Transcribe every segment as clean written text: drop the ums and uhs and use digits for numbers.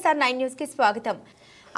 SR9 news కి స్వాగతం.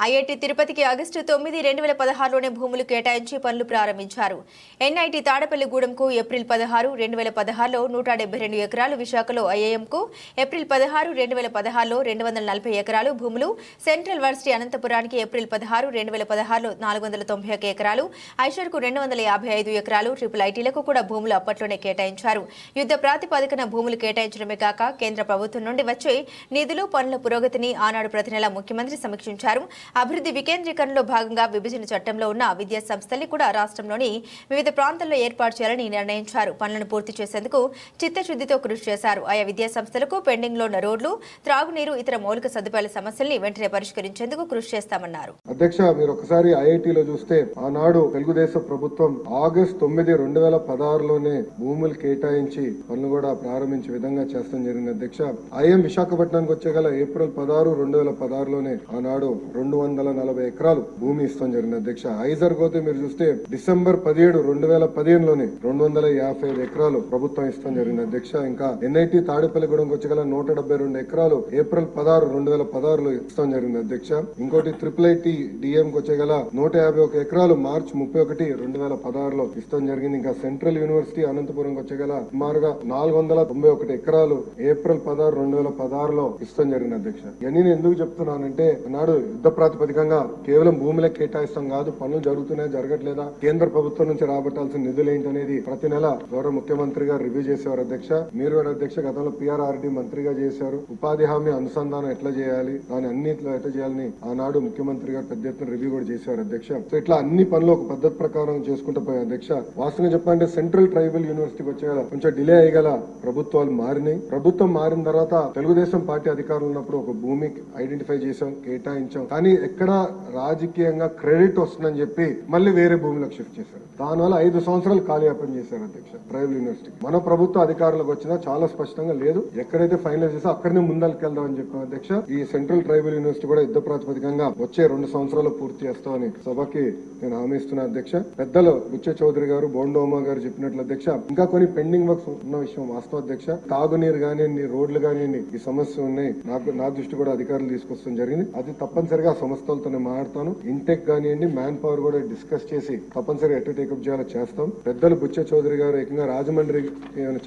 IIT తిరుపతికి ఆగస్టు 9, 2016లోనే భూములు కేటాయించి పనులు ప్రారంభించారు. ఎన్ఐటి తాడపల్లిగూడెంకు ఏప్రిల్ 16, 2016లో 172 ఎకరాలు, విశాఖలో ఐఐఎంకు ఏప్రిల్ 16, 2016లో 240 ఎకరాలు భూములు, సెంట్రల్ వర్సిటీ అనంతపురానికి ఏప్రిల్ 16, 2016లో 491 ఎకరాలు, ఐషర్కు 255 ఎకరాలు, ట్రిపుల్ ఐటీలకు కూడా భూములు అప్పట్లోనే కేటాయించారు. యుద్ధ ప్రాతిపదికన భూములు కేటాయించడమే కాక కేంద్ర ప్రభుత్వం నుండి వచ్చే నిధులు, పనుల పురోగతిని ఆనాడు ప్రతి నెల ముఖ్యమంత్రి సమీక్షించారు. అభివృద్ధి వికేంద్రీకరణలో భాగంగా విభజన చట్టంలో ఉన్న విద్యా సంస్థల్ని కూడా రాష్ట్రంలోని వివిధ ప్రాంతాల్లో ఏర్పాటు చేయాలని నిర్ణయించారు. పనులను పూర్తి చేసేందుకు చిత్తశుద్ధితో కృషి చేశారు. ఆయా విద్యా సంస్థలకు పెండింగ్ లో ఉన్న రోడ్లు, త్రాగునీరు, ఇతర మౌలిక సదుపాయాల సమస్యల్ని వెంటనే పరిష్కరించేందుకు కృషి చేస్తామన్నారు. అధ్యక్ష, మీరు ఒకసారి ఐఐటీలో చూస్తే ఆనాడు తెలుగుదేశం ప్రభుత్వం ఆగస్టు 9, 2016లోనే భూములు కేటాయించి పనులు కూడా ప్రారంభించే విధంగా చేస్తాం జరిగింది. అధ్యక్ష, ఐఎం విశాఖపట్నానికి వచ్చేగల ఏప్రిల్ 16, 2016లోనే ఆనాడు 240 ఎకరాలు భూమి ఇస్తాం జరిగింది. అధ్యక్ష, ఐజర్ పోతే మీరు చూస్తే డిసెంబర్ 17, 2015లోనే 255 ఎకరాలు ప్రభుత్వం ఇస్తాం జరిగింది. అధ్యక్ష, ఇంకా ఎన్ఐటి తాడేపల్లిగూడెంకి వచ్చేగల 172 ఎకరాలు ఏప్రిల్ 16, 2016లో ఇస్తాం జరిగింది. అధ్యక్ష, ఇంకోటి ట్రిపుల్ ఐటీ డిఎంకి వచ్చేగల 151 ఎకరాలు మార్చి 31, 2016లో ఇస్తాం జరిగింది. ఇంకా సెంట్రల్ యూనివర్సిటీ అనంతపురం వచ్చేగల సుమారుగా 491 ఎకరాలు ఏప్రిల్ 16, 2016లో ఇస్తాం జరిగింది. అధ్యక్ష, ఇవన్నీ నేను ఎందుకు చెప్తున్నానంటే నాడు యుద్ధ ప్రాతిపదికంగా కేవలం భూములే కేటాయిస్తాం కాదు, పనులు జరుగుతున్నాయా జరగట్లేదా, కేంద్ర ప్రభుత్వం నుంచి రాబట్టాల్సిన నిధులు ఏంటనేది ప్రతి నెల గౌరవ ముఖ్యమంత్రి గారు రివ్యూ చేసేవారు. అధ్యక్ష, మీరు కూడా అధ్యక్ష గతంలో PRRD మంత్రిగా చేశారు. ఉపాధి హామీ అనుసంధానం ఎట్లా చేయాలి, దాని అన్నిట్లో ఎట్లా చేయాలని ఆనాడు ముఖ్యమంత్రి గారు పెద్ద ఎత్తున రివ్యూ కూడా చేశారు. అధ్యక్ష, సో ఇట్లా అన్ని పనులు ఒక పద్ధతి ప్రకారం చేసుకుంటూ పోయాయి. అధ్యక్ష, వాస్తవంగా చెప్పాలంటే సెంట్రల్ ట్రైబల్ యూనివర్సిటీకి వచ్చేగల కొంచెం డిలే అయ్యగల ప్రభుత్వాలు మారినాయి. ప్రభుత్వం మారిన తర్వాత తెలుగుదేశం పార్టీ అధికారులు ఉన్నప్పుడు ఒక భూమి ఐడెంటిఫై చేశాం, కేటాయించాం. కానీ ఎక్కడ రాజకీయంగా క్రెడిట్ వస్తుందని చెప్పి మళ్ళీ వేరే భూములకు షిఫ్ట్ చేశారు. దానివల్ల 5 సంవత్సరాలు కాలయాపన చేశారు. అధ్యక్ష, ట్రైబల్ యూనివర్సిటీ మన ప్రభుత్వ అధికారులకు వచ్చినా చాలా స్పష్టంగా లేదు, ఎక్కడైతే ఫైనలైజ్ చేసో అక్కడనే ముందరికెళ్దామని చెప్పాం. అధ్యక్ష, ఈ సెంట్రల్ ట్రైబల్ యూనివర్సిటీ కూడా యుద్ధ ప్రాతిపదికంగా వచ్చే 2 సంవత్సరాలు పూర్తి చేస్తామని సభకి నేను హామీ ఇస్తున్నా. అధ్యక్ష, పెద్దలు బుచ్చ చౌదరి గారు, బోండోమా గారు చెప్పినట్లు అధ్యక్ష, ఇంకా కొన్ని పెండింగ్ వర్క్స్ ఉన్న విషయం వాస్తవం. అధ్యక్ష, తాగునీరు కానివ్వండి, రోడ్లు కానివ్వండి, ఈ సమస్య ఉన్నాయి. నా దృష్టి కూడా అధికారులు తీసుకొస్తాం జరిగింది. అది తప్పనిసరిగా సంస్థలతోనే మాట్లాడతాను. ఇంటెక్ కానివ్వండి, మ్యాన్ పవర్ కూడా డిస్కస్ చేసి తప్పనిసరిగా ఎట్లా టేకప్ చేయాలో చేస్తాం. పెద్దలు బుచ్చ చౌదరి గారు ఏకంగా రాజమండ్రి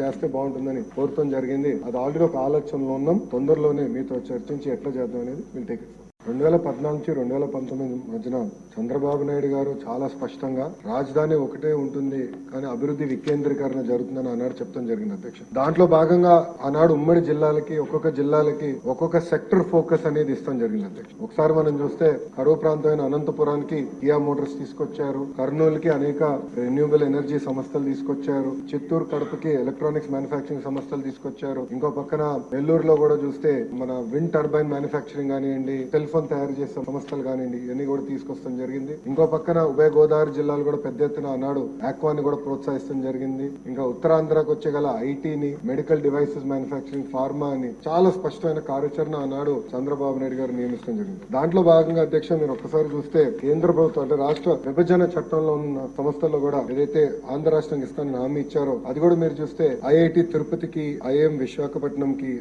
చేస్తే బాగుంటుందని కోరటం జరిగింది. అది ఆల్రెడీ ఒక ఆలోచనలో ఉన్నాం. తొందరలోనే మీతో చర్చించి ఎట్లా చేద్దాం అనేది విల్ టేక్ ఇట్. 2014 నుంచి 2019 మధ్యన చంద్రబాబు నాయుడు గారు చాలా స్పష్టంగా రాజధాని ఒకటే ఉంటుంది కానీ అభివృద్ధి వికేంద్రీకరణ జరుగుతుందని ఆనాడు చెప్తాం జరిగింది. అధ్యక్ష, దాంట్లో భాగంగా ఆనాడు ఉమ్మడి జిల్లాలకి ఒక్కొక్క జిల్లాలకి ఒక్కొక్క సెక్టర్ ఫోకస్ అనేది ఇస్తాం జరిగింది. అధ్యక్ష, ఒకసారి మనం చూస్తే కరువు ప్రాంతమైన అనంతపురానికి కియా మోటార్స్ తీసుకొచ్చారు, కర్నూలుకి అనేక రెన్యూబుల్ ఎనర్జీ సంస్థలు తీసుకొచ్చారు, చిత్తూరు కడపకి ఎలక్ట్రానిక్స్ మ్యానుఫాక్చరింగ్ సంస్థలు తీసుకొచ్చారు. ఇంకో పక్కన నెల్లూరులో కూడా చూస్తే మన విండ్ టర్బైన్ మ్యానుఫాక్చరింగ్ కానివ్వండి, సెల్ ఫోన్ తయారు చేసే సంస్థలు కానివ్వండి, ఇవన్నీ కూడా తీసుకొస్తాం జరిగింది. ఇంకో పక్కన ఉభయ గోదావరి జిల్లాలు కూడా పెద్ద ఎత్తున ఆనాడు ఆక్వాని కూడా ప్రోత్సహిస్తాం జరిగింది. ఇంకా ఉత్తరాంధ్రకు వచ్చేగల ఐటీని, మెడికల్ డివైసెస్ మ్యానుఫాక్చరింగ్, ఫార్మా అని చాలా స్పష్టమైన కార్యాచరణ ఆనాడు చంద్రబాబు నాయుడు గారు నియమిస్తాం జరిగింది. దాంట్లో భాగంగా అధ్యక్ష, మీరు ఒక్కసారి చూస్తే కేంద్ర ప్రభుత్వం అంటే రాష్ట్ర విభజన చట్టంలో ఉన్న సంస్థల్లో కూడా ఏదైతే ఆంధ్ర రాష్ట్రానికి ఇస్తానని హామీ ఇచ్చారో అది కూడా మీరు చూస్తే ఐఐటి తిరుపతికి, ఐఎం విశాఖపట్నంకి,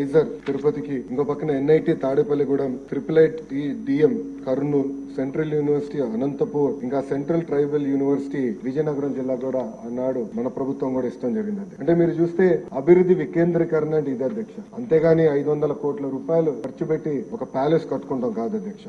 ఐజర్ తిరుపతికి, ఇంకో పక్కన NIT Tadepalligudem, triple IT DM Kurnool, central university Anantapur, ఇంకా సెంట్రల్ ట్రైబల్ యూనివర్సిటీ విజయనగరం జిల్లా కూడా అన్నాడు మన ప్రభుత్వం కూడా ఇష్టం జరిగింది. అంటే మీరు చూస్తే అభివృద్ధి వికేంద్రీకరణ అంటే ఇది అధ్యక్ష, అంతేగాని 500 కోట్ల రూపాయలు ఖర్చు పెట్టి ఒక ప్యాలెస్ కట్టుకుంటాం కాదు అధ్యక్ష.